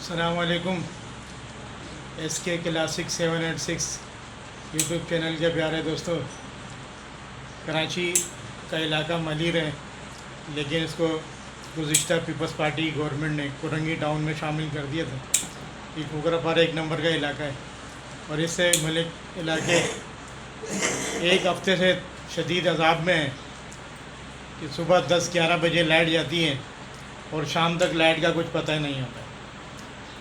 السلام علیکم. ایس کے کلاسک 786 یوٹیوب چینل کے پیارے دوستوں. کراچی کا علاقہ ملیر ہے، لیکن اس کو گزشتہ پیپلز پارٹی گورنمنٹ نے کورنگی ٹاؤن میں شامل کر دیا تھا. یہ کھوکھرا پارا ایک نمبر کا علاقہ ہے، اور اس سے ملک علاقے ایک ہفتے سے شدید عذاب میں ہیں کہ صبح 10-11 بجے لائٹ جاتی ہے اور شام تک لائٹ کا کچھ پتہ ہی نہیں ہوتا.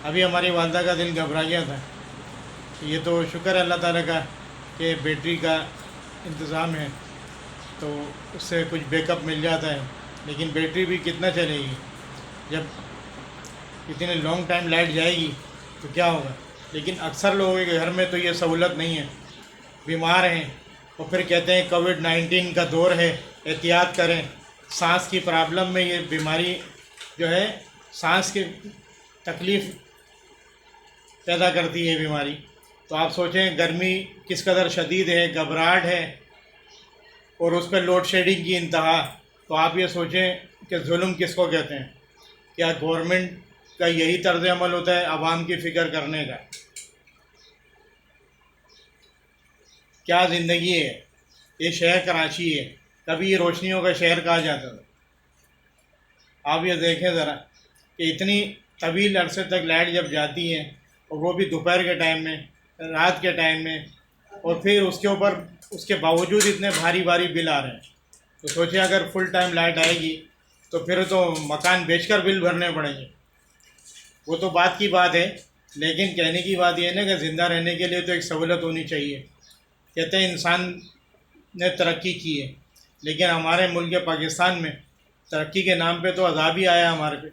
ابھی ہماری والدہ کا دل گھبرا گیا تھا. یہ تو شکر ہے اللہ تعالیٰ کا کہ بیٹری کا انتظام ہے، تو اس سے کچھ بیک اپ مل جاتا ہے، لیکن بیٹری بھی کتنا چلے گی جب اتنے لانگ ٹائم لائٹ جائے گی تو کیا ہوگا. لیکن اکثر لوگوں کے گھر میں تو یہ سہولت نہیں ہے، بیمار ہیں اور پھر کہتے ہیں کووڈ-19 کا دور ہے، احتیاط کریں. سانس کی پرابلم میں یہ بیماری جو ہے سانس کی تکلیف پیدا کرتی ہے بیماری. تو آپ سوچیں گرمی کس قدر شدید ہے، گھبراہٹ ہے، اور اس پہ لوڈ شیڈنگ کی انتہا. تو آپ یہ سوچیں کہ ظلم کس کو کہتے ہیں. کیا گورنمنٹ کا یہی طرز عمل ہوتا ہے عوام کی فکر کرنے کا؟ کیا زندگی ہے. یہ شہر کراچی ہے، کبھی یہ روشنیوں کا شہر کہا جاتا تھا. آپ یہ دیکھیں ذرا کہ اتنی طویل عرصے تک لائٹ جب جاتی ہے، اور وہ بھی دوپہر کے ٹائم میں، رات کے ٹائم میں، اور پھر اس کے اوپر اس کے باوجود اتنے بھاری بل آ رہے ہیں. تو سوچیں اگر فل ٹائم لائٹ آئے گی تو پھر تو مکان بیچ کر بل بھرنے پڑیں گے. وہ تو بات کی بات ہے، لیکن کہنے کی بات یہ ہے نا کہ زندہ رہنے کے لیے تو ایک سہولت ہونی چاہیے. کہتے ہیں انسان نے ترقی کی ہے، لیکن ہمارے ملک پاکستان میں ترقی کے نام پہ تو عذاب ہی آیا ہمارے پہ.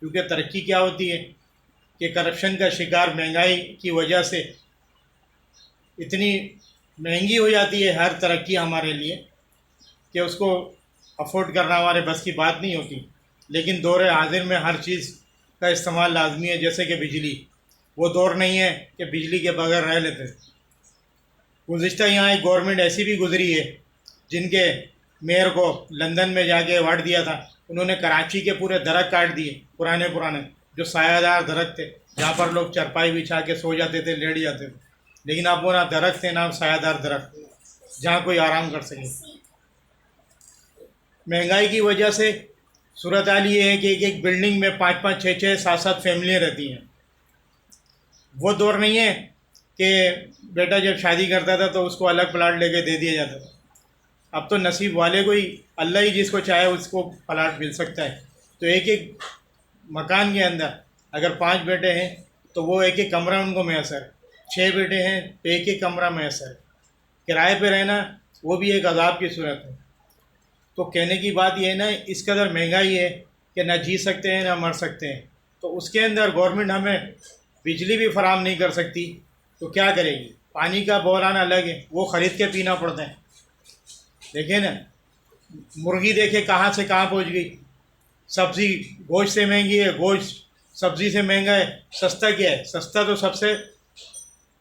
کیونکہ ترقی کیا ہوتی ہے کہ کرپشن کا شکار، مہنگائی کی وجہ سے اتنی مہنگی ہو جاتی ہے ہر ترقی ہمارے لیے کہ اس کو افورڈ کرنا ہمارے بس کی بات نہیں ہوتی. لیکن دور حاضر میں ہر چیز کا استعمال لازمی ہے، جیسے کہ بجلی. وہ دور نہیں ہے کہ بجلی کے بغیر رہ لیتے. گزشتہ یہاں ایک گورنمنٹ ایسی بھی گزری ہے جن کے میئر کو لندن میں جا کے ایوارڈ دیا تھا. انہوں نے کراچی کے پورے درخت کاٹ دیے، پرانے جو سایہ دار درخت تھے، جہاں پر لوگ چرپائی بچھا کے سو جاتے تھے، لیٹ جاتے تھے. لیکن اب وہ نہ درخت تھے، نہ سایہ دار درخت جہاں کوئی آرام کر سکے. مہنگائی کی وجہ سے صورتحال یہ ہے کہ ایک بلڈنگ میں 5-5, 6-6, 7-7 فیملیاں رہتی ہیں. وہ دور نہیں ہے کہ بیٹا جب شادی کرتا تھا تو اس کو الگ پلاٹ لے کے دے دیا جاتا تھا. اب تو نصیب والے کو ہی، اللہ ہی جس کو چاہے اس کو پلاٹ مل سکتا ہے. تو ایک مکان کے اندر اگر 5 بیٹے ہیں تو وہ ایک کمرہ ان کو میسر ہے. 6 بیٹے ہیں تو ایک کمرہ میسر ہے. کرائے پہ رہنا وہ بھی ایک عذاب کی صورت ہے. تو کہنے کی بات یہ ہے نا، اس قدر مہنگائی ہے کہ نہ جی سکتے ہیں نہ مر سکتے ہیں. تو اس کے اندر گورنمنٹ ہمیں بجلی بھی فراہم نہیں کر سکتی تو کیا کرے گی. پانی کا بحران الگ ہے، وہ خرید کے پینا پڑتا ہے. دیکھیں نا، مرغی دیکھے کہاں سے کہاں پہنچ گئی. سبزی گوشت سے مہنگی ہے، گوشت سبزی سے مہنگا ہے. سستا کیا ہے؟ سستا تو سب سے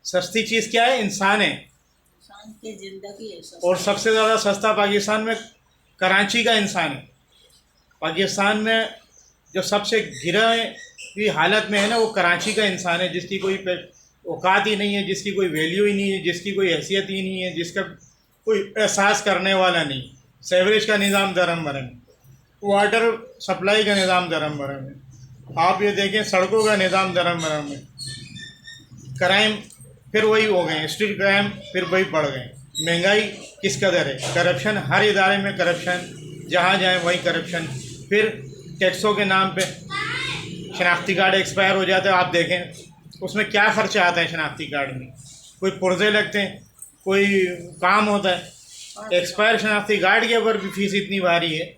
سستی چیز کیا ہے؟ انسان ہے. انسان کی زندگی ہے. اور سب سے زیادہ سستا پاکستان میں کراچی کا انسان ہے. پاکستان میں جو سب سے گرا ہوئی حالت میں ہے نا، وہ کراچی کا انسان ہے، جس کی کوئی اوقات ہی نہیں ہے، جس کی کوئی ویلیو ہی نہیں ہے، جس کی کوئی حیثیت ہی نہیں ہے، جس کا کوئی احساس کرنے والا نہیں. سیوریج کا نظام درم برم ہے، واٹر سپلائی کا نظام درم برم ہے. آپ یہ دیکھیں سڑکوں کا نظام درم برم ہے. کرائم پھر وہی ہو گئے، اسٹریٹ کرائم پھر وہی بڑھ گئے. مہنگائی کس قدر ہے، کرپشن ہر ادارے میں کرپشن، جہاں جائیں وہی کرپشن. پھر ٹیکسوں کے نام پہ شناختی کارڈ ایکسپائر ہو جاتا ہے. آپ دیکھیں اس میں کیا خرچہ آتا ہے. شناختی کارڈ میں کوئی پرزے لگتے ہیں، کوئی کام ہوتا ہے. ایکسپائر شناختی کارڈ کے اوپر بھی فیس اتنی بھاری ہے.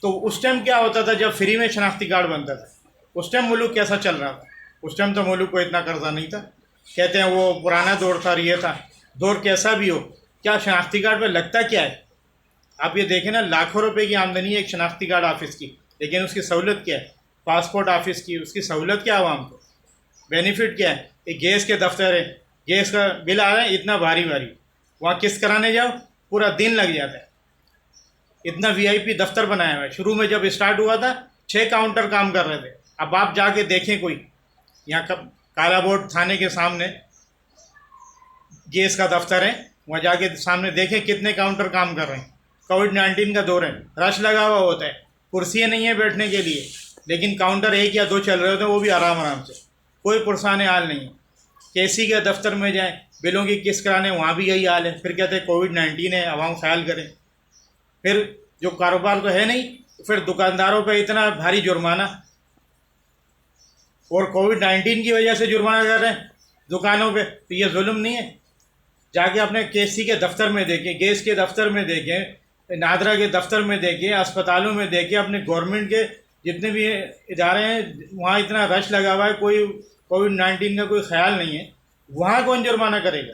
تو اس ٹائم کیا ہوتا تھا جب فری میں شناختی کارڈ بنتا تھا؟ اس ٹائم ملک کیسا چل رہا تھا؟ اس ٹائم تو ملک کو اتنا قرضہ نہیں تھا. کہتے ہیں وہ پرانا دور تھا، یہ تھا. دور کیسا بھی ہو، کیا شناختی کارڈ پہ لگتا کیا ہے؟ آپ یہ دیکھیں نا، لاکھوں روپے کی آمدنی ہے ایک شناختی کارڈ آفس کی، لیکن اس کی سہولت کیا ہے؟ پاسپورٹ آفس کی، اس کی سہولت کیا عوام کو؟ بینیفٹ کیا ہے؟ ایک گیس کے دفتر ہے، گیس کا بل آ رہا ہے اتنا بھاری، وہاں قسط کرانے جاؤ پورا دن لگ جاتا ہے. اتنا VIP دفتر بنایا ہوا ہے. شروع میں جب اسٹارٹ ہوا تھا 6 کاؤنٹر کام کر رہے تھے، اب آپ جا کے دیکھیں کوئی یہاں کالا بورڈ تھانے کے سامنے گیس کا دفتر ہے، وہاں جا کے سامنے دیکھیں کتنے کاؤنٹر کام کر رہے ہیں۔ کووڈ-19 کا دور ہے، رش لگا ہوا ہوتا ہے، کرسیاں نہیں ہیں بیٹھنے کے لیے، لیکن کاؤنٹر 1 یا 2 چل رہے ہوتے ہیں، وہ بھی آرام آرام سے، کوئی پرسان حال نہیں ہے۔ کیسی کے دفتر میں جائیں، بلوں کی قسط کرانے، وہاں بھی یہی حال ہے، پھر کہتے ہیں کووڈ-19 ہے، عوام خیال کریں۔ پھر جو کاروبار تو ہے نہیں، پھر دکانداروں پہ اتنا بھاری جرمانہ، اور کووڈ-19 کی وجہ سے جرمانہ کر رہے ہیں دکانوں پہ، تو یہ ظلم نہیں ہے؟ جا کے اپنے KC کے دفتر میں دیکھیں، گیس کے دفتر میں دیکھیں، نادرا کے دفتر میں دیکھیں، اسپتالوں میں دیکھیں، اپنے گورنمنٹ کے جتنے بھی ادارے ہیں وہاں اتنا رش لگا ہوا ہے، کوئی کووڈ-19 کا کوئی خیال نہیں ہے، وہاں کون جرمانہ کرے گا؟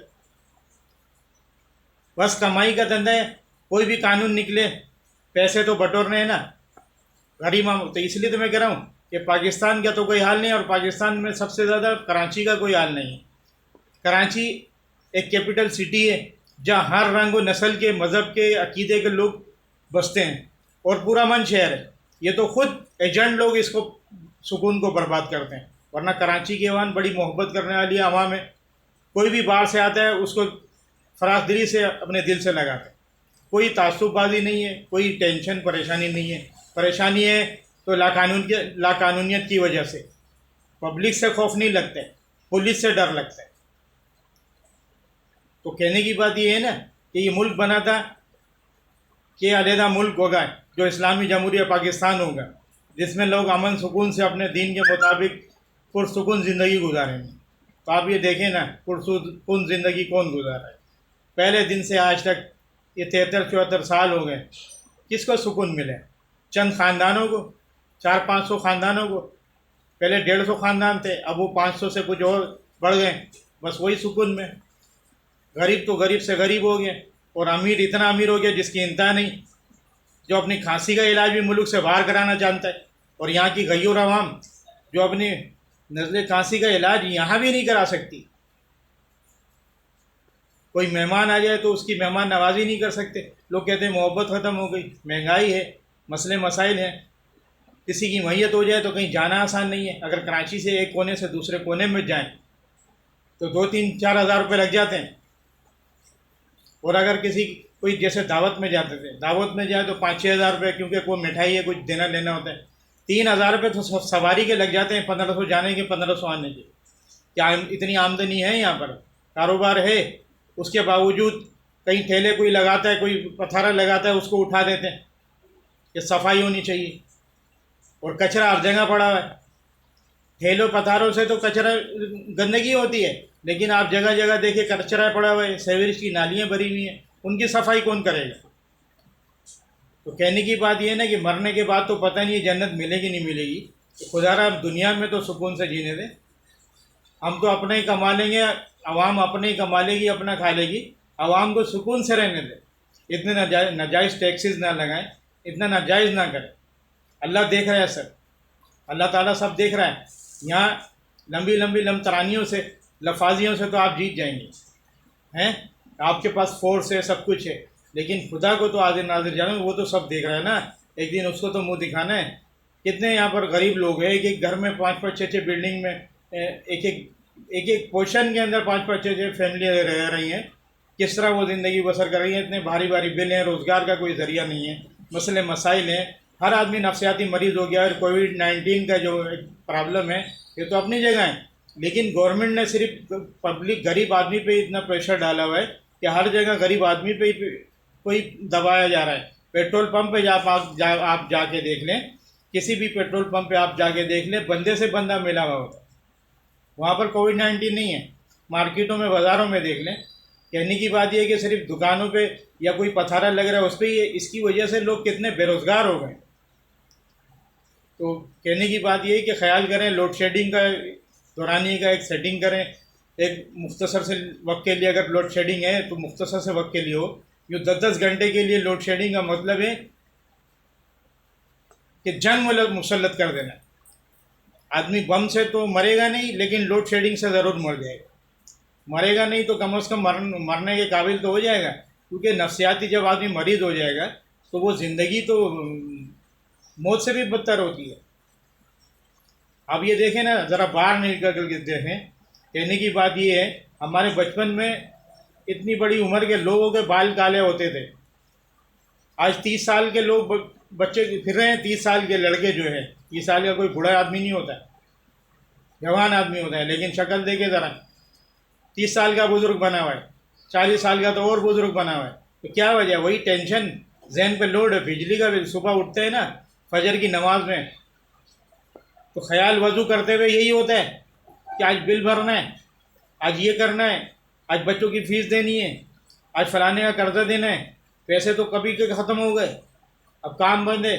بس کمائی کا دھندا ہے، کوئی بھی قانون نکلے پیسے تو بٹورنے ہیں نا غریب تو اس لیے تو میں کہہ رہا ہوں کہ پاکستان کا تو کوئی حال نہیں، اور پاکستان میں سب سے زیادہ کراچی کا کوئی حال نہیں ہے۔ کراچی ایک کیپٹل سٹی ہے جہاں ہر رنگ و نسل کے، مذہب کے، عقیدے کے لوگ بستے ہیں، اور پورا من شہر ہے۔ یہ تو خود ایجنٹ لوگ اس کو سکون کو برباد کرتے ہیں، ورنہ کراچی کی عوام بڑی محبت کرنے والی عوام ہے، کوئی بھی باہر سے آتا ہے اس کو فراخ دلی سے اپنے دل سے لگاتے ہیں، کوئی تعصب بازی نہیں ہے، کوئی ٹینشن پریشانی نہیں ہے۔ پریشانی ہے تو لاقانونیت کی وجہ سے، پبلک سے خوف نہیں لگتا ہے، پولیس سے ڈر لگتا ہے۔ تو کہنے کی بات یہ ہے نا کہ یہ ملک بنا تھا کہ علیحدہ ملک ہوگا جو اسلامی جمہوریہ پاکستان ہوگا، جس میں لوگ امن سکون سے اپنے دین کے مطابق پرسکون زندگی گزاریں گے۔ تو آپ یہ دیکھیں نا پرسکون زندگی کون گزارا ہے؟ پہلے دن سے آج تک یہ 73-74 سال ہو گئے، کس کو سکون ملے؟ چند خاندانوں کو، 400-500 خاندانوں کو۔ پہلے 150 خاندان تھے، اب وہ 500 سے کچھ اور بڑھ گئے، بس وہی سکون میں۔ غریب تو غریب سے غریب ہو گیا، اور امیر اتنا امیر ہو گیا جس کی انتہا نہیں، جو اپنی کھانسی کا علاج بھی ملک سے باہر کرانا جانتا ہے، اور یہاں کی غیور عوام جو اپنی نزلے کھانسی کا علاج یہاں بھی نہیں کرا سکتی۔ کوئی مہمان آ جائے تو اس کی مہمان نوازی نہیں کر سکتے، لوگ کہتے ہیں محبت ختم ہو گئی، مہنگائی ہے، مسئلے مسائل ہیں، کسی کی میت ہو جائے تو کہیں جانا آسان نہیں ہے۔ اگر کراچی سے ایک کونے سے دوسرے کونے میں جائیں تو 2-3-4 ہزار روپے لگ جاتے ہیں، اور اگر کوئی جیسے دعوت میں جاتے تھے، دعوت میں جائے تو 5-6 ہزار روپے، کیونکہ کوئی مٹھائی ہے، کچھ دینا لینا ہوتا ہے، 3,000 روپے تو سواری کے لگ جاتے ہیں، 1500 جانے کے، 1500 آنے کے۔ کیا اتنی آمدنی ہے یہاں پر؟ کاروبار ہے، اس کے باوجود کہیں ٹھیلے کوئی لگاتا ہے، کوئی پتھارا لگاتا ہے، اس کو اٹھا دیتے ہیں کہ صفائی ہونی چاہیے، اور کچرا ہر جگہ پڑا ہوا ہے۔ ٹھیلوں پتھاروں سے تو کچرا گندگی ہوتی ہے، لیکن آپ جگہ جگہ دیکھیں کچرا پڑا ہوا ہے، سیوریج کی نالیاں بھری ہوئی ہیں، ان کی صفائی کون کرے گا؟ تو کہنے کی بات یہ ہے نا کہ مرنے کے بعد تو پتہ نہیں جنت ملے گی نہیں ملے گی، تو خدا را دنیا میں تو سکون سے جینے دیں۔ ہم تو اپنے ہی کما لیں گے، عوام اپنے ہی کما لے گی، اپنا کھا لے گی، عوام کو سکون سے رہنے دیں، اتنے ناجائز ٹیکسز نہ لگائیں، اتنا ناجائز نہ کریں۔ اللہ دیکھ رہا ہے سر، اللہ تعالیٰ سب دیکھ رہا ہے۔ یہاں لمبی لمبی لمترانیوں سے، لفاظیوں سے تو آپ جیت جائیں گے، ہیں آپ کے پاس فورس ہے، سب کچھ ہے، لیکن خدا کو تو حاضر ناظر جانو، وہ تو سب دیکھ رہا ہے نا، ایک دن اس کو تو منہ دکھانا ہے۔ کتنے یہاں پر غریب لوگ ہیں، ایک ایک گھر میں 5-5 6-6 بلڈنگ میں، ایک ایک پوزیشن کے اندر 5-5 6-6 فیملی رہ رہی ہیں، کس طرح وہ زندگی بسر کر رہی ہیں؟ اتنے بھاری بھاری بل ہیں، روزگار کا کوئی ذریعہ نہیں ہے، مسئلے مسائل ہیں، ہر آدمی نفسیاتی مریض ہو گیا، اور کووڈ-19 کا جو پرابلم ہے یہ تو اپنی جگہ ہے، لیکن گورنمنٹ نے صرف پبلک غریب آدمی پہ اتنا پریشر ڈالا ہوا ہے کہ ہر جگہ غریب آدمی پہ کوئی دبایا جا رہا ہے۔ پیٹرول پمپ پہ آپ جا کے دیکھ لیں، کسی بھی پیٹرول پمپ پہ آپ جا کے دیکھ لیں، بندے سے بندہ ملا ہوا ہوتا ہے، وہاں پر کووڈ-19 نہیں ہے۔ مارکیٹوں میں، بازاروں میں دیکھ لیں، کہنے کی بات یہ ہے کہ صرف دکانوں پہ یا کوئی پتھارا لگ رہا ہے اس پہ ہی، اس کی وجہ سے لوگ کتنے بے روزگار ہو گئے۔ تو کہنے کی بات یہ ہے کہ خیال کریں، لوڈ شیڈنگ کا دورانی کا ایک سیٹنگ کریں، ایک مختصر سے وقت کے لیے، اگر لوڈ شیڈنگ ہے تو مختصر سے وقت کے لیے ہو۔ جو 10-10 گھنٹے کے لیے لوڈ شیڈنگ کا مطلب ہے کہ جنگ مسلط کر دینا۔ آدمی بم سے تو مرے گا نہیں، لیکن لوڈ شیڈنگ سے ضرور مر جائے گا۔ مرے گا نہیں تو کم از کم مرنے کے قابل تو ہو جائے گا، کیونکہ نفسیاتی جب آدمی مریض ہو جائے گا تو وہ زندگی تو موت سے بھی بدتر ہوتی ہے۔ اب یہ دیکھیں نا، ذرا باہر نکل کر کے دیکھیں. کہنے کی بات یہ ہے ہمارے بچپن میں اتنی بڑی عمر کے لوگوں کے بال کالے ہوتے تھے. آج 30 سال کے لوگ بچے پھر رہے ہیں. 30 سال کے لڑکے جو ہے، 30 سال کا کوئی بوڑھا آدمی نہیں ہوتا ہے، جوان آدمی ہوتا ہے، لیکن شکل دیکھے ذرا. 30 سال کا بزرگ بنا ہوا ہے، 40 سال کا تو اور بزرگ بنا ہوا ہے. تو کیا وجہ؟ وہی ٹینشن، ذہن پہ لوڈ ہے. بجلی کا بل صبح اٹھتے ہیں نا فجر کی نماز میں، تو خیال وضو کرتے ہوئے یہی ہوتا ہے کہ آج بل بھرنا ہے، آج یہ کرنا ہے، آج بچوں کی فیس دینی ہے، آج فلانے کا قرضہ دینا ہے. پیسے تو کبھی کے ختم ہو گئے، اب کام بند ہے.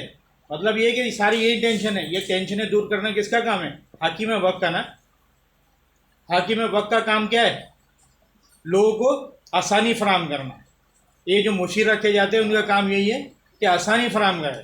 مطلب یہ کہ ساری یہی ٹینشن ہے. یہ ٹینشنیں دور کرنا کس کا کام ہے؟ حاکم وقت کا نا. حاکم وقت کا کام کیا ہے؟ لوگوں کو آسانی فراہم کرنا. یہ جو مشیر رکھے جاتے ہیں ان کا کام یہی ہے کہ آسانی فراہم کرے،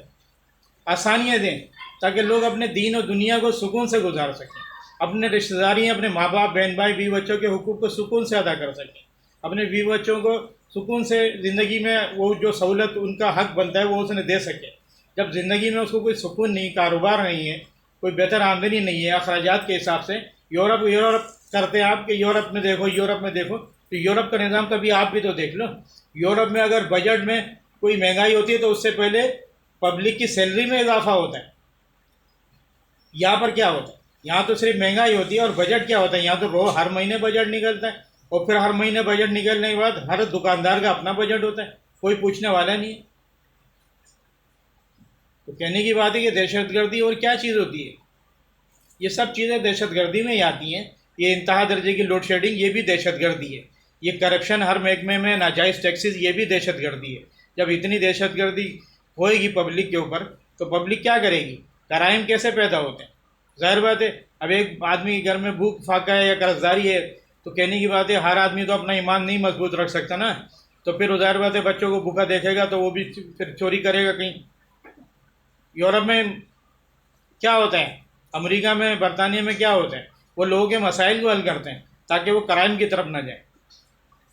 آسانیاں دیں تاکہ لوگ اپنے دین اور دنیا کو سکون سے گزار سکیں، اپنے رشتہ داری، اپنے ماں باپ، بہن بھائی، بیوی بچوں کے حقوق کو سکون سے ادا کر سکیں، اپنے بیوی بچوں کو سکون سے زندگی میں وہ جو سہولت ان کا حق بنتا ہے وہ اس نے دے سکے. جب زندگی میں اس کو کوئی سکون نہیں، کاروبار نہیں ہے، کوئی بہتر آمدنی نہیں ہے اخراجات کے حساب سے. یورپ کرتے ہیں آپ کہ یورپ میں دیکھو تو یورپ کا نظام کبھی آپ بھی تو دیکھ لو. یورپ میں اگر بجٹ میں کوئی مہنگائی ہوتی ہے تو اس سے پہلے پبلک کی سیلری میں اضافہ ہوتا ہے. یہاں پر کیا ہوتا ہے؟ یہاں تو صرف مہنگائی ہوتی ہے. اور بجٹ کیا ہوتا ہے؟ یہاں تو ہر مہینے بجٹ نکلتا ہے، اور پھر ہر مہینے بجٹ نکلنے کے بعد ہر دکاندار کا اپنا بجٹ ہوتا ہے، کوئی پوچھنے والا نہیں ہے. تو کہنے کی بات ہے کہ دہشت گردی اور کیا چیز ہوتی ہے؟ یہ سب چیزیں دہشت گردی میں ہی آتی ہیں. یہ انتہا درجے کی لوڈ شیڈنگ یہ بھی دہشت گردی ہے. یہ کرپشن ہر محکمے میں، ناجائز ٹیکسز، یہ بھی دہشت گردی ہے. جب اتنی دہشت گردی ہوئے گی پبلک کے اوپر تو پبلک کیا کرے گی؟ کرائم کیسے پیدا ہوتے ہیں؟ ظاہر بات ہے اب ایک آدمی کے گھر میں بھوک فاقہ ہے یا قرض داری ہے تو کہنے کی بات ہے ہر آدمی تو اپنا ایمان نہیں مضبوط رکھ سکتا نا. تو پھر ظاہر بات ہے بچوں کو بھوکا دیکھے گا تو وہ بھی پھر چوری کرے گا کہیں. یورپ میں کیا ہوتا ہے؟ امریکہ میں، برطانیہ میں کیا ہوتا ہے؟ وہ لوگوں کے مسائل کو حل کرتے ہیں تاکہ وہ کرائم کی طرف نہ جائیں.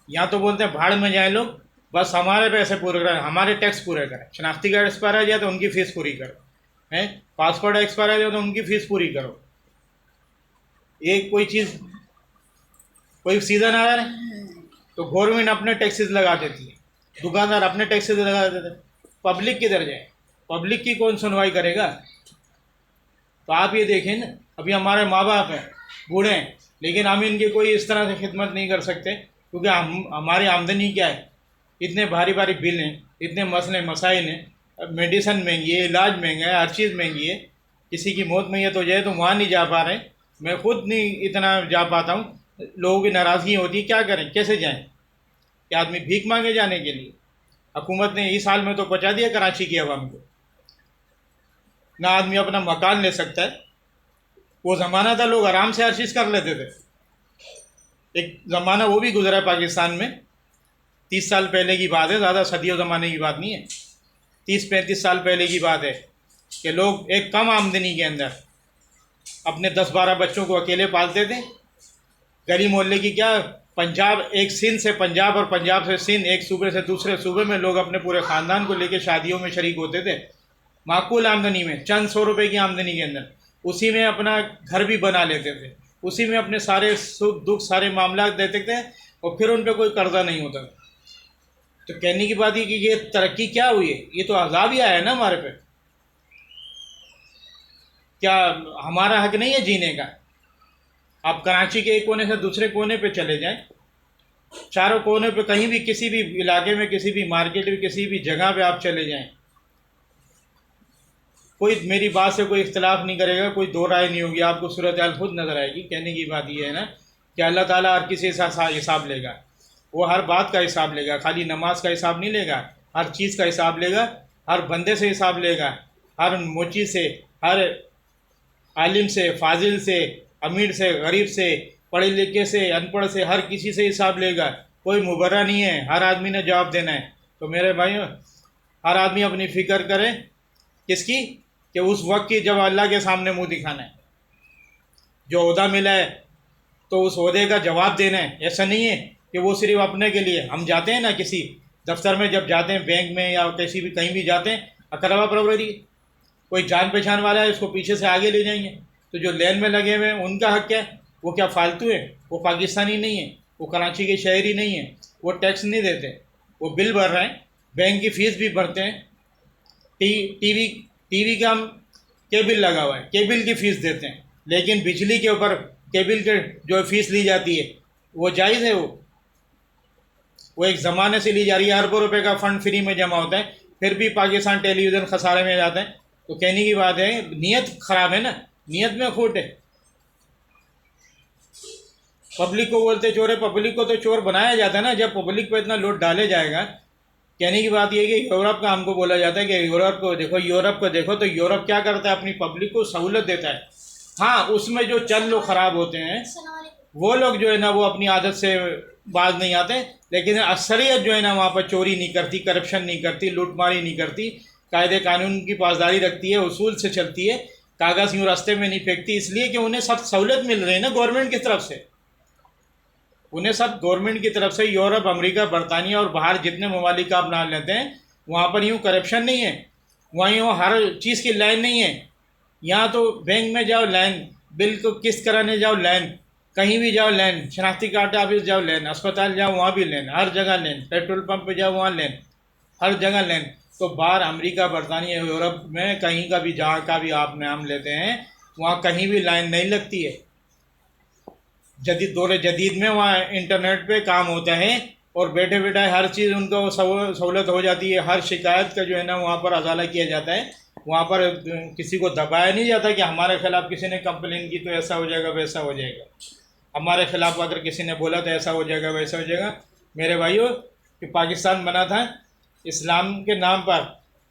یہاں تو بولتے ہیں بھاڑ میں جائیں لوگ، بس ہمارے پیسے پورے کریں، ہمارے ٹیکس پورے کریں. شناختی کارڈ ایکسپائر آ جائے تو ان کی فیس پوری کرو، پاسپورٹ ایکسپائر آ جائے تو ان کی فیس پوری کرو. ایک کوئی سیزن آ رہا ہے تو گورنمنٹ اپنے ٹیکسز لگا دیتی ہے، دکاندار اپنے ٹیکسز لگا دیتے ہیں. پبلک کدھر جائے؟ پبلک کی کون سنوائی کرے گا؟ تو آپ یہ دیکھیں نا، ابھی ہمارے ماں باپ ہیں، بوڑھے ہیں، لیکن ہم ان کی کوئی اس طرح سے خدمت نہیں کر سکتے کیونکہ ہماری آمدنی کیا ہے؟ اتنے بھاری بھاری بل ہیں، اتنے مسئلے مسائل ہیں، میڈیسن مہنگی ہے، علاج مہنگا ہے، ہر چیز مہنگی ہے. کسی کی موت میت ہو جائے تو وہاں نہیں جا پا رہے. میں خود نہیں اتنا جا پاتا ہوں، لوگوں کی ناراضگی ہوتی ہے. کیا کریں؟ کیسے جائیں؟ کہ آدمی بھیک مانگے جانے کے لیے؟ حکومت نے اس سال میں تو پہنچا دیا کراچی کی عوام کو، نہ آدمی اپنا مکان لے سکتا ہے. وہ زمانہ تھا لوگ آرام سے ہر چیز کر لیتے تھے. ایک زمانہ وہ بھی گزرا ہے پاکستان میں، 30 سال پہلے کی بات ہے، زیادہ صدیوں زمانے کی بات نہیں ہے. 30-35 سال پہلے کی بات ہے کہ لوگ ایک کم آمدنی کے اندر اپنے 10-12 بچوں کو اکیلے پالتے تھے. گلی محلے کی کیا، پنجاب، ایک سندھ سے پنجاب اور پنجاب سے سندھ، ایک صوبے سے دوسرے صوبے میں لوگ اپنے پورے خاندان کو لے کے شادیوں میں شریک ہوتے تھے. معقول آمدنی میں، چند سو روپے کی آمدنی کے اندر اسی میں اپنا گھر بھی بنا لیتے تھے، اسی میں اپنے سارے سکھ دکھ سارے معاملات دیتے تھے، اور پھر ان پہ کوئی قرضہ نہیں ہوتا. تو کہنے کی بات یہ کہ یہ ترقی کیا ہوئی ہے؟ یہ تو عذاب ہی آیا ہے نا ہمارے پہ. کیا ہمارا حق نہیں ہے جینے کا؟ آپ کراچی کے ایک کونے سے دوسرے کونے پہ چلے جائیں، چاروں کونے پہ کہیں بھی کسی بھی علاقے میں، کسی بھی مارکیٹ میں، کسی بھی جگہ پہ آپ چلے جائیں، کوئی میری بات سے کوئی اختلاف نہیں کرے گا، کوئی دو رائے نہیں ہوگی، آپ کو صورتحال خود نظر آئے گی. کہنے کی بات یہ ہے نا کہ اللہ تعالیٰ ہر کسی سے حساب لے گا. وہ ہر بات کا حساب لے گا، خالی نماز کا حساب نہیں لے گا، ہر چیز کا حساب لے گا، ہر بندے سے حساب لے گا، ہر موچی سے، ہر عالم سے، فاضل سے، امیر سے، غریب سے، پڑھے لکھے سے، ان پڑھ سے، ہر کسی سے حساب لے گا. کوئی مبرہ نہیں ہے، ہر آدمی نے جواب دینا ہے. تو میرے بھائیوں، ہر آدمی اپنی فکر کرے کس کی؟ کہ اس وقت کی جب اللہ کے سامنے منہ دکھانا ہے. جو عہدہ ملا ہے تو اس عہدے کا جواب دینا ہے. ایسا نہیں ہے کہ وہ صرف اپنے کے لیے. ہم جاتے ہیں نا کسی دفتر میں، جب جاتے ہیں بینک میں یا کسی بھی کہیں بھی جاتے ہیں، اقربا پروری، کوئی جان پہچان والا ہے اس کو پیچھے سے آگے لے جائیں گے، تو جو لین میں لگے ہوئے ہیں ان کا حق کیا ہے؟ وہ کیا فالتو ہے؟ وہ پاکستانی نہیں ہیں، وہ کراچی کے شہری نہیں ہیں، وہ ٹیکس نہیں دیتے، وہ بل بھر رہے ہیں، بینک کی فیس بھی بھرتے ہیں، ٹی وی کا ہم کیبل لگا ہوا ہے، کیبل کی فیس دیتے ہیں، لیکن بجلی کے اوپر کیبل کے جو فیس لی جاتی ہے وہ جائز ہے؟ وہ ایک زمانے سے لی جا رہی ہے، اربوں روپے کا فنڈ فری میں جمع ہوتا ہے، پھر بھی پاکستان ٹیلی ویژن خسارے میں جاتا ہے۔ تو کہنے کی بات ہے نیت خراب ہے نا، نیت میں کھوٹ ہے۔ پبلک کو بولتے چور ہے، پبلک کو تو چور بنایا جاتا ہے نا جب پبلک پہ اتنا لوڈ ڈالے جائے گا۔ کہنے کی بات یہ ہے کہ یورپ کا ہم کو بولا جاتا ہے کہ یورپ کو دیکھو، یورپ کو دیکھو، تو یورپ کیا کرتا ہے؟ اپنی پبلک کو سہولت دیتا ہے۔ ہاں اس میں جو چند لوگ خراب ہوتے ہیں وہ لوگ جو ہے نا وہ اپنی عادت سے باز نہیں آتے، لیکن اکثریت جو ہے نا وہاں پر چوری نہیں کرتی، کرپشن نہیں کرتی، لوٹ ماری نہیں کرتی، قاعدے قانون کی پاسداری رکھتی ہے، اصول سے چلتی ہے، کاغذ یوں راستے میں نہیں پھینکتی، اس لیے کہ انہیں سب سہولت مل رہی ہے نا گورنمنٹ کی طرف سے، انہیں سب گورنمنٹ کی طرف سے۔ یورپ، امریکہ، برطانیہ اور باہر جتنے ممالک آپ نام لیتے ہیں وہاں پر یوں کرپشن نہیں ہے، وہاں یوں ہر چیز کی لائن نہیں ہے۔ یہاں تو بینک میں جاؤ لائن، بل کو قسط کرانے جاؤ لائن، کہیں بھی جاؤ لائن، شناختی کارڈ آفس جاؤ لائن، اسپتال جاؤ وہاں بھی لائن، ہر جگہ لائن، پیٹرول پمپ پہ جاؤ وہاں لائن، ہر جگہ لائن۔ تو باہر امریکہ، برطانیہ، یورپ میں کہیں کا بھی جہاں کا بھی آپ نام لیتے ہیں وہاں کہیں بھی لائن نہیں لگتی ہے۔ جدید دور جدید میں وہاں انٹرنیٹ پہ کام ہوتا ہے اور بیٹھے بیٹھے ہر چیز ان کو سہولت ہو جاتی ہے، ہر شکایت کا جو ہے نا وہاں پر ازالہ کیا جاتا ہے، وہاں پر کسی کو دبایا نہیں جاتا کہ ہمارے خلاف کسی نے کمپلین کی تو ایسا ہو جائے گا ویسا ہو جائے گا، ہمارے خلاف اگر کسی نے بولا تو ایسا ہو جائے گا ویسا ہو جائے گا۔ میرے بھائیو، کہ پاکستان بنا تھا اسلام کے نام پر،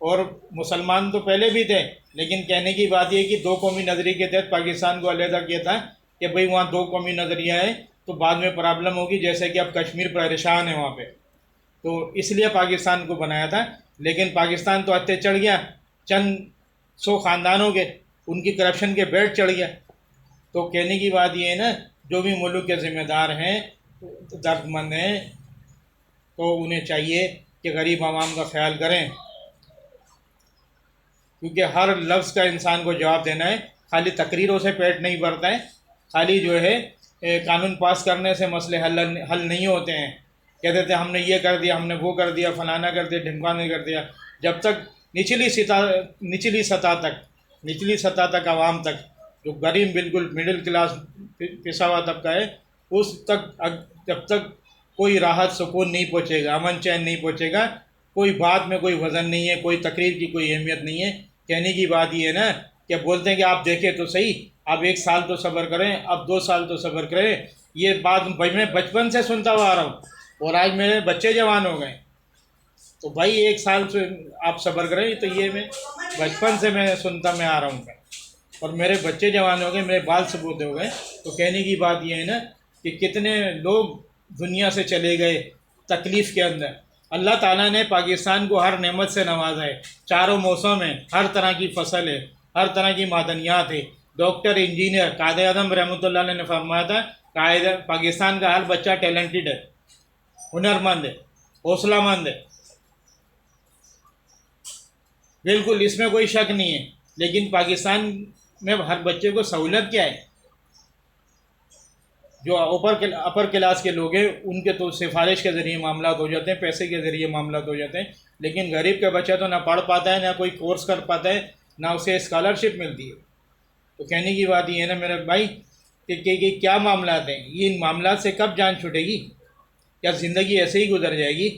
اور مسلمان تو پہلے بھی تھے، لیکن کہنے کی بات یہ کہ دو قومی نظریے کے تحت پاکستان کو علیحدہ کیا تھا کہ بھئی وہاں دو قومی نظریہ ہے تو بعد میں پرابلم ہوگی، جیسے کہ اب کشمیر پریشان ہے وہاں پہ، تو اس لیے پاکستان کو بنایا تھا۔ لیکن پاکستان تو ہتھے چڑھ گیا چند سو خاندانوں کے، ان کی کرپشن کے بیٹ چڑھ گیا۔ تو کہنے کی بات یہ ہے نا، جو بھی ملک کے ذمہ دار ہیں، درد مند ہیں، تو انہیں چاہیے کہ غریب عوام کا خیال کریں، کیونکہ ہر لفظ کا انسان کو جواب دینا ہے، خالی تقریروں سے پیٹ نہیں بھرتا ہے، خالی جو ہے قانون پاس کرنے سے مسئلے حل نہیں ہوتے ہیں۔ کہتے تھے ہم نے یہ کر دیا، ہم نے وہ کر دیا، فلانا کر دیا، ڈھمکانا کر دیا، جب تک نچلی سطح تک عوام تک، جو غریب بالکل مڈل کلاس پسا ہوا طبقہ ہے، اس تک جب تک کوئی راحت سکون نہیں پہنچے گا، امن چین نہیں پہنچے گا، کوئی بات میں کوئی وزن نہیں ہے، کوئی تقریر کی کوئی اہمیت نہیں ہے۔ کہنے کی بات یہ ہے نا کہ بولتے ہیں کہ آپ دیکھیں تو صحیح، اب 1 سال تو صبر کریں، اب 2 سال تو صبر کریں، یہ بات میں بچپن سے سنتا ہوا آ رہا ہوں، اور آج میرے بچے جوان ہو گئے، تو بھائی 1 سال سے آپ صبر کریں، تو یہ میں بچپن سے میں سنتا میں آ رہا ہوں، اور میرے بچے جوان ہو گئے، میرے بال ثبوت ہو گئے۔ تو کہنے کی بات یہ ہے نا کہ کتنے لوگ دنیا سے چلے گئے تکلیف کے اندر۔ اللہ تعالیٰ نے پاکستان کو ہر نعمت سے نوازا ہے، چاروں موسم ہیں، ہر طرح کی فصل ہے، ہر طرح کی معدنیات ہے، ڈاکٹر، انجینئر۔ قائد اعظم رحمۃ اللہ علیہ نے فرمایا تھا پاکستان کا ہر بچہ ٹیلنٹڈ ہے، ہنرمند ہے، حوصلہ مند ہے، بالکل اس میں کوئی شک نہیں ہے۔ لیکن پاکستان میں ہر بچے کو سہولت کیا ہے؟ جو اپر کلاس کے لوگ ہیں ان کے تو سفارش کے ذریعے معاملات ہو جاتے ہیں، پیسے کے ذریعے معاملات ہو جاتے ہیں، لیکن غریب کا بچہ تو نہ پڑھ پاتا ہے، نہ کوئی کورس کر پاتا ہے، نہ اسے اسکالرشپ ملتی ہے۔ تو کہنے کی بات یہ ہے نا میرے بھائی کہ کیا معاملات ہیں، یہ ان معاملات سے کب جان چھوٹے گی؟ کیا زندگی ایسے ہی گزر جائے گی؟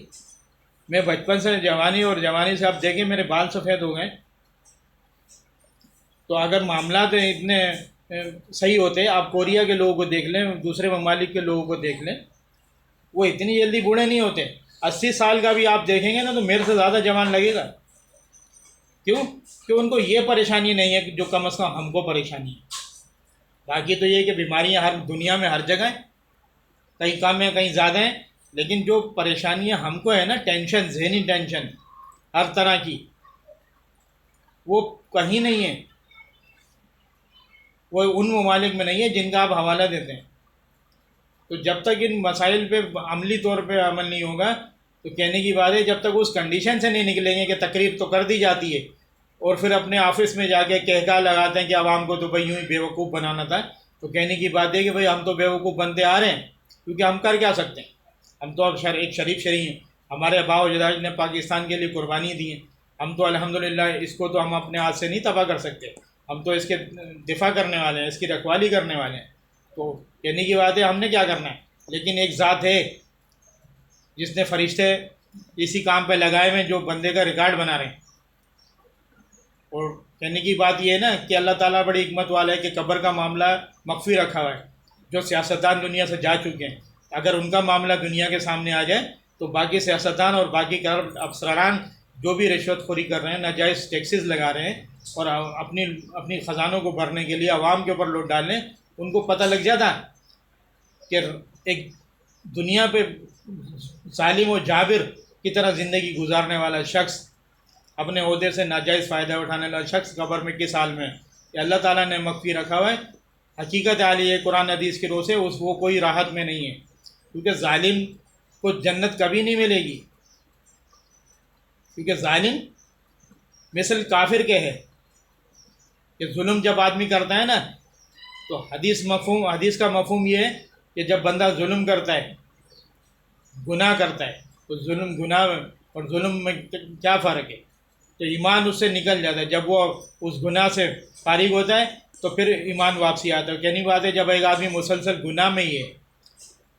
میں بچپن سے جوانی، اور جوانی سے اب دیکھیں میرے بال سفید ہو گئے، تو اگر معاملات اتنے صحیح ہوتے، آپ کوریا کے لوگوں کو دیکھ لیں، دوسرے ممالک کے لوگوں کو دیکھ لیں، وہ اتنی جلدی بوڑھے نہیں ہوتے۔ 80 سال کا بھی آپ دیکھیں گے نا تو میرے سے زیادہ جوان لگے گا۔ کیوں؟ کہ ان کو یہ پریشانی نہیں ہے جو کم از کم ہم کو پریشانی ہے۔ باقی تو یہ ہے کہ بیماریاں ہر دنیا میں ہر جگہ ہیں، کہیں کم ہیں کہیں زیادہ ہیں، لیکن جو پریشانیاں ہم کو ہے نا، ٹینشن، ذہنی ٹینشن ہر طرح کی، وہ کہیں نہیں ہے، وہ ان ممالک میں نہیں ہے جن کا آپ حوالہ دیتے ہیں۔ تو جب تک ان مسائل پہ عملی طور پہ عمل نہیں ہوگا، تو کہنے کی بات ہے جب تک اس کنڈیشن سے نہیں نکلیں گے کہ تقریر تو کر دی جاتی ہے اور پھر اپنے آفس میں جا کے کہکا لگاتے ہیں کہ عوام کو تو بھائی یوں ہی بیوقوف بنانا تھا. تو کہنے کی بات ہے کہ بھائی ہم تو بیوقوف بنتے آ رہے ہیں، کیونکہ ہم کر کیا سکتے ہیں؟ ہم تو اب ایک شریف شرعی ہیں. ہمارے آباء و اجداد نے پاکستان کے لیے قربانی دی ہیں. ہم تو الحمدللہ اس کو تو ہم اپنے ہاتھ سے نہیں تباہ کر سکتے. ہم تو اس کے دفاع کرنے والے ہیں، اس کی رکھوالی کرنے والے ہیں. تو کہنے کی بات ہے ہم نے کیا کرنا ہے. لیکن ایک ذات ہے جس نے فرشتے اسی کام پہ لگائے ہوئے جو بندے کا ریکارڈ بنا رہے ہیں. اور کہنے کی بات یہ ہے نا کہ اللہ تعالیٰ بڑی حکمت والا ہے کہ قبر کا معاملہ مخفی رکھا ہوا ہے. جو سیاستدان دنیا سے جا چکے ہیں، اگر ان کا معاملہ دنیا کے سامنے آ جائے تو باقی سیاستدان اور باقی کرپٹ افسران جو بھی رشوت خوری کر رہے ہیں، ناجائز ٹیکسز لگا رہے ہیں اور اپنی خزانوں کو بھرنے کے لیے عوام کے اوپر لوٹ ڈالیں، ان کو پتہ لگ جاتا کہ ایک دنیا پہ ظالم و جابر کی طرح زندگی گزارنے والا شخص، اپنے عہدے سے ناجائز فائدہ اٹھانے والا شخص قبر میں کس حال میں ہے. کہ اللہ تعالیٰ نے مخفی رکھا ہوا ہے. حقیقت عالی ہے قرآن حدیث کے روح سے وہ کوئی راحت میں نہیں ہے، کیونکہ ظالم کو جنت کبھی نہیں ملے گی. کیونکہ ظالم مثل کافر کے ہے کہ ظلم جب آدمی کرتا ہے نا تو حدیث کا مفہوم یہ ہے کہ جب بندہ ظلم کرتا ہے، گناہ کرتا ہے، تو گناہ اور ظلم میں کیا فرق ہے؟ تو ایمان اس سے نکل جاتا ہے. جب وہ اس گناہ سے فارغ ہوتا ہے تو پھر ایمان واپسی آتا ہے. کہنی بات ہے جب ایک آدمی مسلسل گناہ میں ہی ہے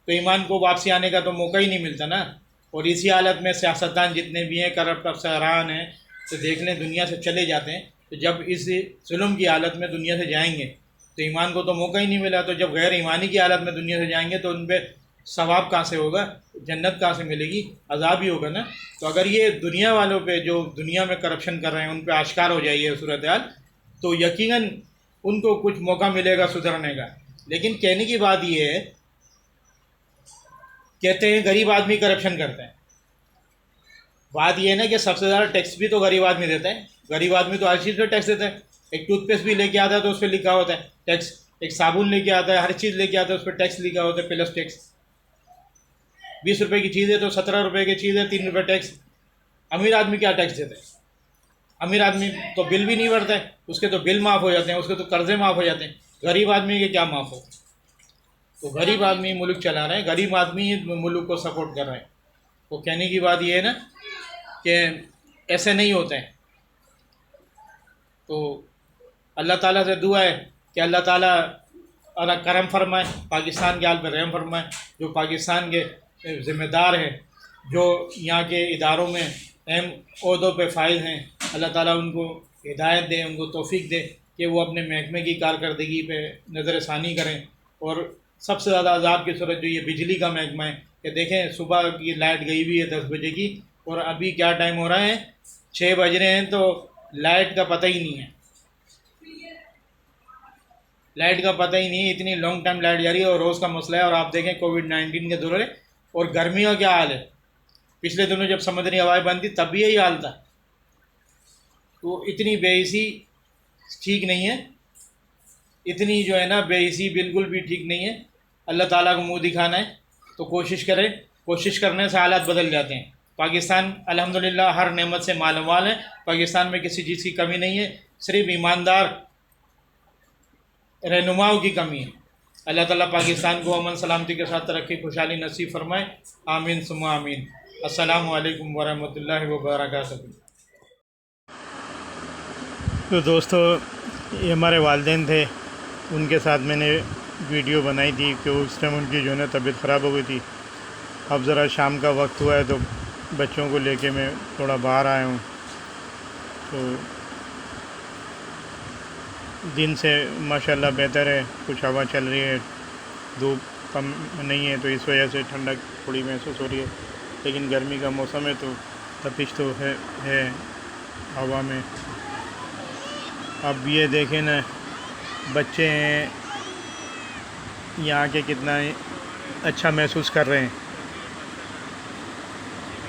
تو ایمان کو واپسی آنے کا تو موقع ہی نہیں ملتا نا. اور اسی حالت میں سیاستدان جتنے بھی ہیں، کرپٹ افسران ہیں، تو دیکھ لیں دنیا سے چلے جاتے ہیں. تو جب اس ظلم کی حالت میں دنیا سے جائیں گے تو ایمان کو تو موقع ہی نہیں ملا. تو جب غیر ایمانی کی حالت میں دنیا سے جائیں گے تو ان پہ ثواب کہاں سے ہوگا؟ جنت کہاں سے ملے گی؟ عذاب ہی ہوگا نا. تو اگر یہ دنیا والوں پہ جو دنیا میں کرپشن کر رہے ہیں ان پہ آشکار ہو جائے یہ صورتحال، تو یقیناً ان کو کچھ موقع ملے گا سدھرنے کا. لیکن کہنے کی بات یہ ہے، کہتے ہیں غریب آدمی کرپشن کرتا ہے. بات یہ ہے نا کہ سب سے زیادہ ٹیکس بھی تو غریب آدمی دیتا ہے. غریب آدمی تو ہر چیز پہ ٹیکس دیتا ہے. ایک ٹوتھ پیسٹ بھی لے کے آتا ہے تو اس پہ لکھا ہوتا ہے ٹیکس. ایک صابن لے کے آتا ہے، ہر چیز لے کے آتا ہے اس پہ ٹیکس لکھا ہوتا ہے، پلس ٹیکس. 20 روپے کی چیز ہے تو 17 روپے کی چیز ہے 3 روپے ٹیکس. امیر آدمی کیا ٹیکس دیتا ہے؟ امیر آدمی تو بل بھی نہیں بھرتا ہے، اس کے تو بل معاف ہو جاتے ہیں، اس کے تو قرضے معاف ہو جاتے ہیں. غریب آدمی کے کیا معاف ہوتے ہیں؟ تو غریب آدمی ملک چلا رہے ہیں، غریب آدمی ملک کو سپورٹ کر رہے ہیں. تو کہنے کی بات یہ ہے نا کہ ایسے نہیں ہوتے ہیں. تو اللہ تعالیٰ سے دعا ہے کہ اللہ تعالیٰ کرم فرمائے، پاکستان کے حال پہ رحم فرمائے. جو پاکستان کے ذمہ دار ہیں، جو یہاں کے اداروں میں اہم عہدوں پہ فائز ہیں، اللہ تعالیٰ ان کو ہدایت دے، ان کو توفیق دے کہ وہ اپنے محکمے کی کارکردگی پہ نظر ثانی کریں. اور سب سے زیادہ عذاب کی صورت جو یہ بجلی کا محکمہ ہے کہ دیکھیں صبح کی لائٹ گئی ہوئی ہے 10 بجے کی، اور ابھی کیا ٹائم ہو رہا ہے؟ 6 بج رہے ہیں، تو لائٹ کا پتہ ہی نہیں ہے. لائٹ کا پتہ ہی نہیں ہے، اتنی لانگ ٹائم لائٹ جا رہی ہے اور روز کا مسئلہ ہے. اور آپ دیکھیں کووڈ-19 کے دورے اور گرمی کا کیا حال ہے. پچھلے دنوں جب سمندری ہوائیں بند تھی تب بھی یہی حال تھا. تو اتنی بے حسی ٹھیک نہیں ہے، اتنی جو ہے نا بے حسی بالکل بھی ٹھیک نہیں ہے. اللہ تعالیٰ کو منہ دکھانا ہے تو کوشش کریں. کوشش کرنے سے حالات بدل جاتے ہیں. پاکستان الحمدللہ ہر نعمت سے مالا مال ہے. پاکستان میں کسی چیز کی کمی نہیں ہے، صرف ایماندار رہنماؤں کی کمی ہے. اللہ تعالیٰ پاکستان کو امن سلامتی کے ساتھ ترقی خوشحالی نصیب فرمائے. آمین ثم آمین. السلام علیکم ورحمۃ اللہ وبرکاتہ. تو دوستو، یہ ہمارے والدین تھے، ان کے ساتھ میں نے ویڈیو بنائی تھی کہ اس ٹائم ان کی جو ہے نا طبیعت خراب ہو گئی تھی. اب ذرا شام کا وقت ہوا ہے تو بچوں کو لے کے میں تھوڑا باہر آیا ہوں. تو دن سے ماشاءاللہ بہتر ہے، کچھ ہوا چل رہی ہے، دھوپ کم نہیں ہے، تو اس وجہ سے ٹھنڈک تھوڑی محسوس ہو رہی ہے. لیکن گرمی کا موسم ہے تو تپش تو ہے ہوا میں. اب یہ دیکھیں نا، بچے ہیں یہاں کے کتنا اچھا محسوس کر رہے ہیں،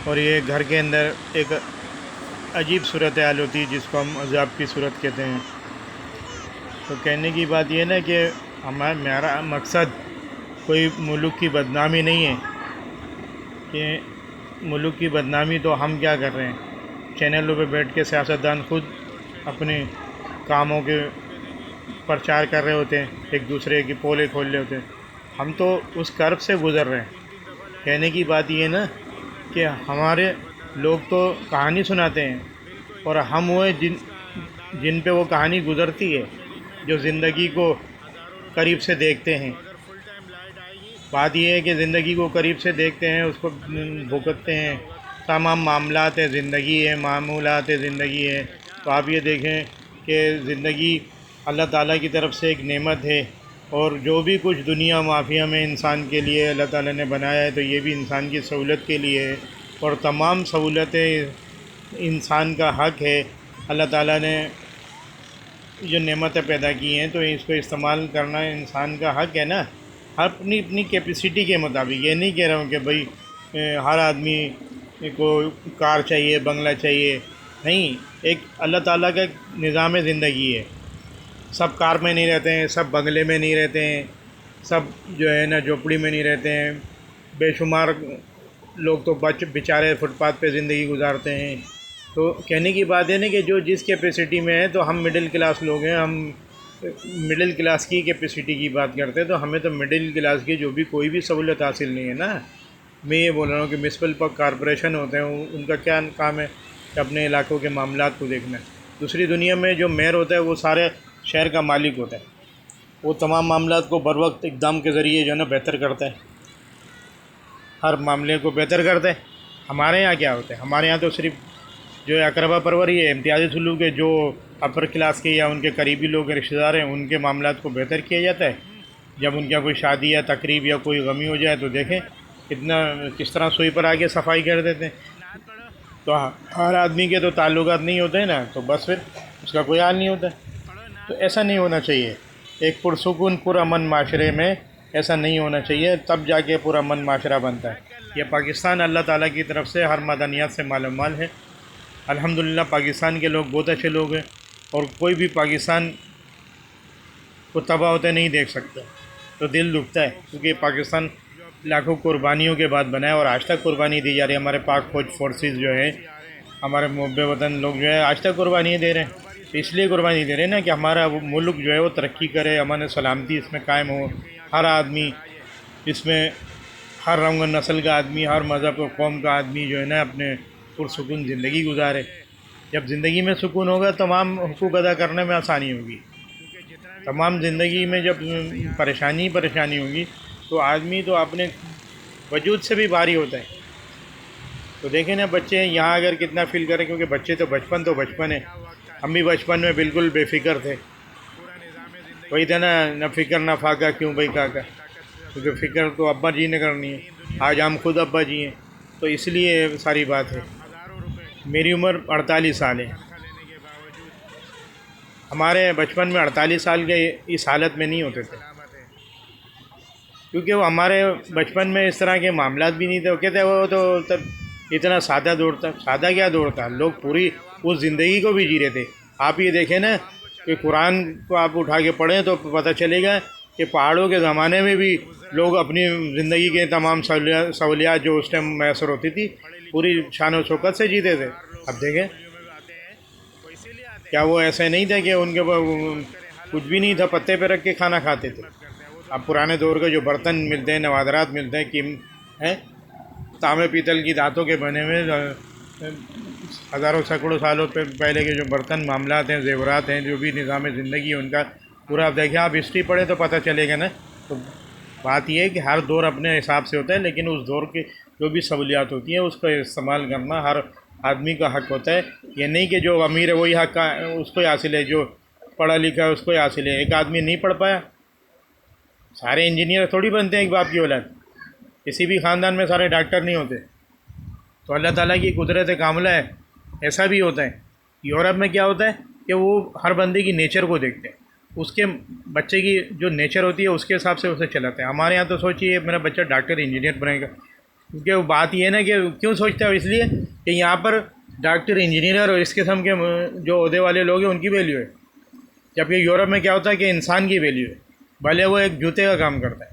اور یہ گھر کے اندر ایک عجیب صورتحال ہوتی ہے جس کو ہم عذاب کی صورت کہتے ہیں. تو کہنے کی بات یہ نا کہ میرا مقصد کوئی ملک کی بدنامی نہیں ہے کہ ملک کی بدنامی تو ہم کیا کر رہے ہیں. چینلوں پہ بیٹھ کے سیاستدان خود اپنے کاموں کے پرچار کر رہے ہوتے ہیں، ایک دوسرے کی پولے کھول رہے ہوتے ہیں. ہم تو اس کرب سے گزر رہے ہیں. کہنے کی بات یہ نا کہ ہمارے لوگ تو کہانی سناتے ہیں اور ہم ہوئے جن پہ وہ کہانی گزرتی ہے، جو زندگی کو قریب سے دیکھتے ہیں. بات یہ ہے کہ زندگی کو قریب سے دیکھتے ہیں، اس کو بھگتتے ہیں. تمام معاملات زندگی ہے، معمولات زندگی ہے. تو آپ یہ دیکھیں کہ زندگی اللہ تعالیٰ کی طرف سے ایک نعمت ہے، اور جو بھی کچھ دنیا مافیا میں انسان کے لیے اللہ تعالیٰ نے بنایا ہے تو یہ بھی انسان کی سہولت کے لیے ہے، اور تمام سہولتیں انسان کا حق ہے. اللہ تعالیٰ نے جو نعمتیں پیدا کی ہیں تو اس کو استعمال کرنا انسان کا حق ہے نا، اپنی اپنی کیپیسٹی کے مطابق. یہ نہیں کہہ رہا ہوں کہ بھئی ہر آدمی کو کار چاہیے، بنگلہ چاہیے. نہیں، ایک اللہ تعالیٰ کا نظام زندگی ہے. سب کار میں نہیں رہتے ہیں، سب بنگلے میں نہیں رہتے ہیں، سب جو ہے نا جھوپڑی میں نہیں رہتے ہیں. بے شمار لوگ تو بیچارے فٹ پاتھ پہ زندگی گزارتے ہیں. تو کہنے کی بات ہے نا کہ جو جس کیپیسٹی میں ہے، تو ہم مڈل کلاس لوگ ہیں، ہم مڈل کلاس کی کیپیسٹی کی بات کرتے ہیں. تو ہمیں تو مڈل کلاس کی جو بھی کوئی بھی سہولت حاصل نہیں ہے نا. میں یہ بول رہا ہوں کہ میونسپل کارپوریشن ہوتے ہیں، ان کا کیا کام ہے کہ اپنے علاقوں کے معاملات کو دیکھنا ہے. دوسری دنیا میں جو میئر ہوتا ہے وہ سارے شہر کا مالک ہوتا ہے، وہ تمام معاملات کو بر وقت اقدام کے ذریعے جو ہے نا بہتر کرتا ہے، ہر معاملے کو بہتر کرتا ہے. ہمارے یہاں کیا ہوتا ہے؟ ہمارے یہاں تو صرف جو ہے اقربا پروری ہے، امتیازی سلوک ہے. جو اپر کلاس کے یا ان کے قریبی لوگ رشتہ دار ہیں، ان کے معاملات کو بہتر کیا جاتا ہے. جب ان کا کوئی شادی یا تقریب یا کوئی غمی ہو جائے تو دیکھیں کس طرح سوئی پر آگے صفائی کر دیتے ہیں. تو ہر آدمی کے تو تعلقات نہیں ہوتے ہیں نا، تو بس پھر اس کا کوئی حال نہیں ہوتا. تو ایسا نہیں ہونا چاہیے. ایک پرسکون پرامن معاشرے میں ایسا نہیں ہونا چاہیے، تب جا کے پرامن معاشرہ بنتا ہے. یہ پاکستان اللہ تعالیٰ کی طرف سے ہر معدنیات سے مالا مال ہے. الحمدللہ پاکستان کے لوگ بہت اچھے لوگ ہیں، اور کوئی بھی پاکستان کو تباہ ہوتے نہیں دیکھ سکتا. تو دل دکھتا ہے، کیونکہ پاکستان لاکھوں قربانیوں کے بعد بنا ہے، اور آج تک قربانی دی جا رہی ہے. ہمارے پاک فوج فورسز جو ہے، ہمارے محب وطن لوگ جو ہے آج تک قربانی دے رہے ہیں. اس لیے قربانی دے رہے ہیں نا کہ ہمارا ملک جو ہے وہ ترقی کرے، امن سلامتی اس میں قائم ہو. ہر آدمی اس میں، ہر رنگ و نسل کا آدمی، ہر مذہب و قوم کا آدمی جو ہے نا اپنے پرسکون زندگی گزارے. جب زندگی میں سکون ہوگا تمام حقوق ادا کرنے میں آسانی ہوگی. تمام زندگی میں جب پریشانی ہوگی تو آدمی تو اپنے وجود سے بھی بھاری ہوتا ہے. تو دیکھیں نا بچے یہاں اگر کتنا فیل کریں، کیونکہ بچے تو بچپن ہے. ہم بھی بچپن میں بالکل بے فکر تھے. وہی تھا نا، نہ فکر نہ فاقہ کیوں بھائی کاکا، کیونکہ فکر تو ابا جی نے کرنی ہے. آج ہم خود ابا جی ہیں، تو اس لیے ساری بات ہے. میری عمر 48 سال ہے. ہمارے بچپن میں 48 سال کے اس حالت میں نہیں ہوتے تھے، کیونکہ وہ ہمارے بچپن میں اس طرح کے معاملات بھی نہیں تھے. وہ کہتے ہیں وہ تو تب اتنا سادہ دور تھا. سادہ کیا دور تھا، لوگ پوری اس زندگی کو بھی جی رہے تھے. آپ یہ دیکھیں نا کہ قرآن کو آپ اٹھا کے پڑھیں تو پتہ چلے گا کہ پہاڑوں کے زمانے میں بھی لوگ اپنی زندگی کے تمام سہولیات جو اس ٹائم میسر ہوتی تھی پوری شان و شوکت سے جیتے تھے. اب دیکھیں کیا وہ ایسے نہیں تھے کہ ان کے کچھ بھی نہیں تھا، پتے پہ رکھ کے کھانا کھاتے تھے. اب پرانے دور کے جو برتن ملتے ہیں، نوادرات ملتے ہیں، تانبے پیتل کی دھاتوں کے بنے ہوئے ہزاروں سینکڑوں سالوں پہلے کے جو برتن، معاملات ہیں، زیورات ہیں، جو بھی نظام زندگی ہے ان کا پورا آپ دیکھیں. آپ ہسٹری پڑھیں تو پتہ چلے گا نا. تو بات یہ ہے کہ ہر دور اپنے حساب سے ہوتا ہے، لیکن اس دور کی جو بھی سہولیات ہوتی ہیں اس کا استعمال کرنا ہر آدمی کا حق ہوتا ہے. یہ نہیں کہ جو امیر ہے وہی حق اس کو ہی حاصل ہے، جو پڑھا لکھا ہے اس کو ہی حاصل ہے. ایک آدمی نہیں پڑھ پایا، سارے انجینئر تھوڑی بنتے ہیں ایک باپ کی اولاد. کسی بھی خاندان میں سارے ڈاکٹر نہیں ہوتے. تو اللہ تعالیٰ کی قدرت کاملہ ہے، ایسا بھی ہوتا ہے. یورپ میں کیا ہوتا ہے کہ وہ ہر بندے کی نیچر کو دیکھتے ہیں، اس کے بچے کی جو نیچر ہوتی ہے اس کے حساب سے اسے چلاتے ہیں. ہمارے یہاں تو سوچیے میرا بچہ ڈاکٹر انجینئر بنے گا، کیونکہ وہ بات یہ ہے نا کہ کیوں سوچتا ہے، اس لیے کہ یہاں پر ڈاکٹر انجینئر اور اس قسم کے جو عہدے والے لوگ ہیں ان کی ویلیو ہے. جبکہ یورپ میں کیا ہوتا ہے کہ انسان کی ویلیو ہے، بھلے وہ ایک جوتے کا کام کرتا ہے.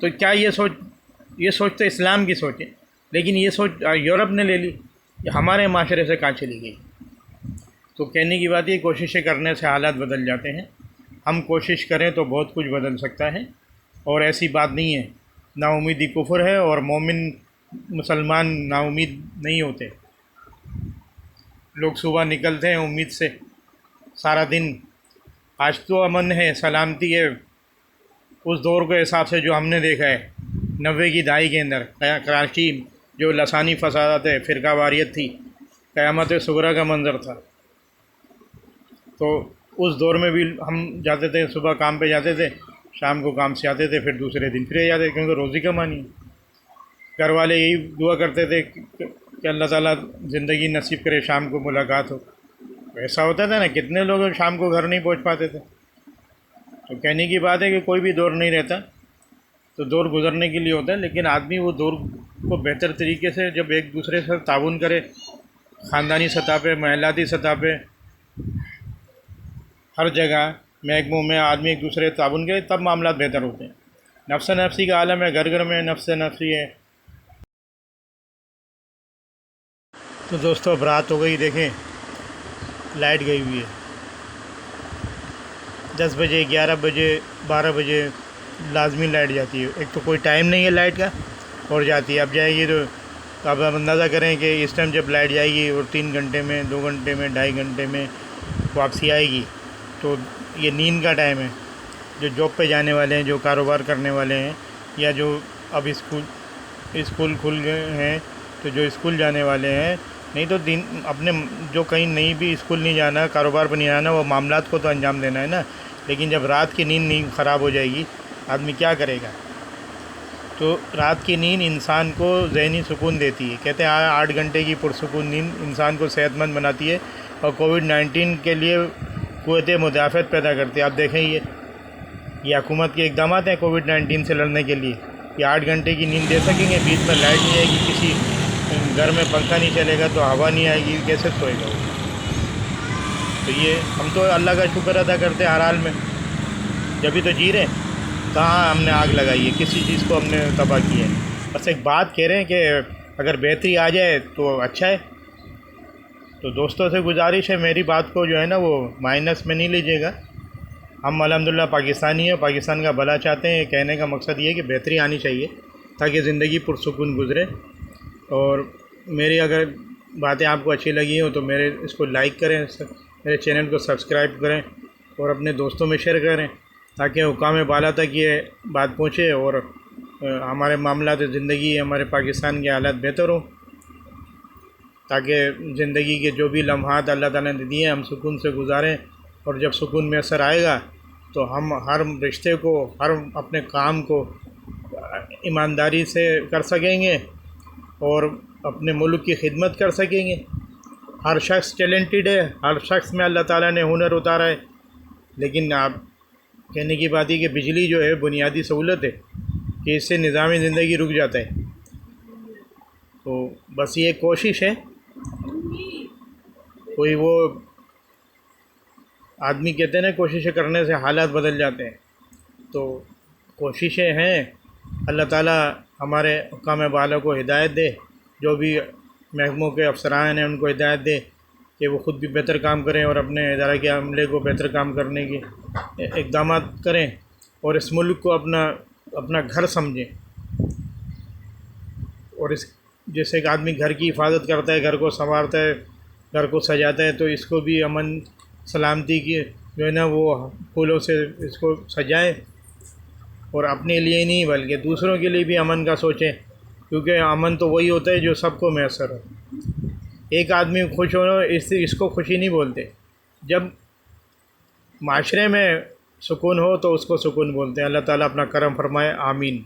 تو کیا یہ سوچ تو اسلام کی سوچ ہے، لیکن یہ سوچ یورپ نے لے لی، یہ ہمارے معاشرے سے کہاں چلی گئی. تو کہنے کی بات یہ کوششیں کرنے سے حالات بدل جاتے ہیں. ہم کوشش کریں تو بہت کچھ بدل سکتا ہے، اور ایسی بات نہیں ہے. نا امیدی کفر ہے، اور مومن مسلمان نا امید نہیں ہوتے. لوگ صبح نکلتے ہیں امید سے سارا دن. آج تو امن ہے، سلامتی ہے اس دور کے حساب سے جو ہم نے دیکھا ہے 90 کی دہائی کے اندر. کراچی جو لسانی فسادات ہے، فرقہ واریت تھی، قیامت صغریٰ کا منظر تھا. تو اس دور میں بھی ہم جاتے تھے، صبح کام پہ جاتے تھے، شام کو کام سے آتے تھے، پھر دوسرے دن پھر جاتے، کیونکہ روزی کمانی ہے. گھر والے یہی دعا کرتے تھے کہ اللہ تعالیٰ زندگی نصیب کرے، شام کو ملاقات ہو. ایسا ہوتا تھا نا، کتنے لوگ شام کو گھر نہیں پہنچ پاتے تھے. تو کہنے کی بات ہے کہ کوئی بھی دور نہیں رہتا، تو دور گزرنے کے لیے ہوتا ہے. لیکن آدمی وہ دور کو بہتر طریقے سے جب ایک دوسرے سے تعاون کرے، خاندانی سطح پہ، محلاتی سطح پہ، ہر جگہ محکموں میں آدمی ایک دوسرے سے تعاون کرے، تب معاملات بہتر ہوتے ہیں. نفس نفسی کا عالم ہے، گھر گھر میں نفس نفسی ہے. تو دوستو اب رات ہو گئی، دیکھیں لائٹ گئی ہوئی ہے. 10 بجے، 11 بجے، 12 بجے لازمی لائٹ جاتی ہے. ایک تو کوئی ٹائم نہیں ہے لائٹ کا، اور جاتی ہے. اب جائے گی تو اب آپ اندازہ کریں کہ اس ٹائم جب لائٹ جائے گی اور 3 گھنٹے میں، 2 گھنٹے میں، 2.5 گھنٹے میں واپسی آئے گی، تو یہ نیند کا ٹائم ہے. جو جاب پہ جانے والے ہیں، جو کاروبار کرنے والے ہیں، یا جو اب اسکول کھل گئے ہیں تو جو اسکول جانے والے ہیں، نہیں تو دن اپنے جو کہیں نہیں بھی اسکول نہیں جانا، کاروبار پہ نہیں جانا، وہ معاملات کو تو انجام دینا ہے نا. لیکن جب رات کی نیند نہیں خراب ہو جائے گی، آدمی کیا کرے گا؟ تو رات کی نیند انسان کو ذہنی سکون دیتی ہے. کہتے ہیں 8 گھنٹے کی پرسکون نیند انسان کو صحت مند بناتی ہے، اور کووڈ-19 کے لیے قوت مدافعت پیدا کرتی ہے. آپ دیکھیں یہ حکومت کے اقدامات ہیں کووڈ-19 سے لڑنے کے لیے. یہ 8 گھنٹے کی نیند دے سکیں گے، بیچ میں لائٹ نہیں آئے گی، کسی گھر میں پنکھا نہیں چلے گا تو ہوا نہیں آئے گی، کیسے سوئے گا وہ؟ تو یہ ہم تو اللہ کا شکر ادا کرتے ہیں ہر حال میں. جبھی تو جی رہے ہیں. کہاں ہم نے آگ لگائی ہے؟ کسی چیز کو ہم نے تباہ کیا ہے؟ بس ایک بات کہہ رہے ہیں کہ اگر بہتری آ جائے تو اچھا ہے. تو دوستوں سے گزارش ہے، میری بات کو جو ہے نا وہ مائنس میں نہیں لیجیے گا. ہم الحمدللہ پاکستانی ہیں، پاکستان کا بھلا چاہتے ہیں. کہنے کا مقصد یہ ہے کہ بہتری آنی چاہیے تاکہ زندگی پرسکون گزرے. اور میری اگر باتیں آپ کو اچھی لگی ہوں تو اس کو لائک کریں، میرے چینل کو سبسکرائب کریں، اور اپنے دوستوں میں شیئر کریں تاکہ حکام بالا تک یہ بات پہنچے، اور ہمارے معاملات زندگی، ہمارے پاکستان کے حالات بہتر ہوں، تاکہ زندگی کے جو بھی لمحات اللہ تعالیٰ نے دیے ہیں ہم سکون سے گزاریں. اور جب سکون میسر آئے گا تو ہم ہر رشتے کو، ہر اپنے کام کو ایمانداری سے کر سکیں گے، اور اپنے ملک کی خدمت کر سکیں گے. ہر شخص ٹیلنٹڈ ہے، ہر شخص میں اللہ تعالیٰ نے ہنر اتارا ہے. لیکن آپ کہنے کی بات ہے کہ بجلی جو ہے بنیادی سہولت ہے، کہ اس سے نظام زندگی رک جاتا ہے. تو بس یہ کوشش ہے. کوئی وہ آدمی کہتے ہیں نا، کوششیں کرنے سے حالات بدل جاتے ہیں. تو کوششیں ہیں. اللہ تعالیٰ ہمارے حکام بالا کو ہدایت دے، جو بھی محکموں کے افسران ہیں ان کو ہدایت دے کہ وہ خود بھی بہتر کام کریں، اور اپنے ادارہ کے عملے کو بہتر کام کرنے کے اقدامات کریں، اور اس ملک کو اپنا گھر سمجھیں. اور جیسے کہ آدمی گھر کی حفاظت کرتا ہے، گھر کو سنوارتا ہے، گھر کو سجاتا ہے، تو اس کو بھی امن سلامتی کی جو ہے نا وہ پھولوں سے اس کو سجائیں، اور اپنے لیے نہیں بلکہ دوسروں کے لیے بھی امن کا سوچیں. کیونکہ امن تو وہی ہوتا ہے جو سب کو میسر ہو. ایک آدمی خوش ہو، اس کو خوشی نہیں بولتے. جب معاشرے میں سکون ہو تو اس کو سکون بولتے ہیں. اللہ تعالیٰ اپنا کرم فرمائے، آمین.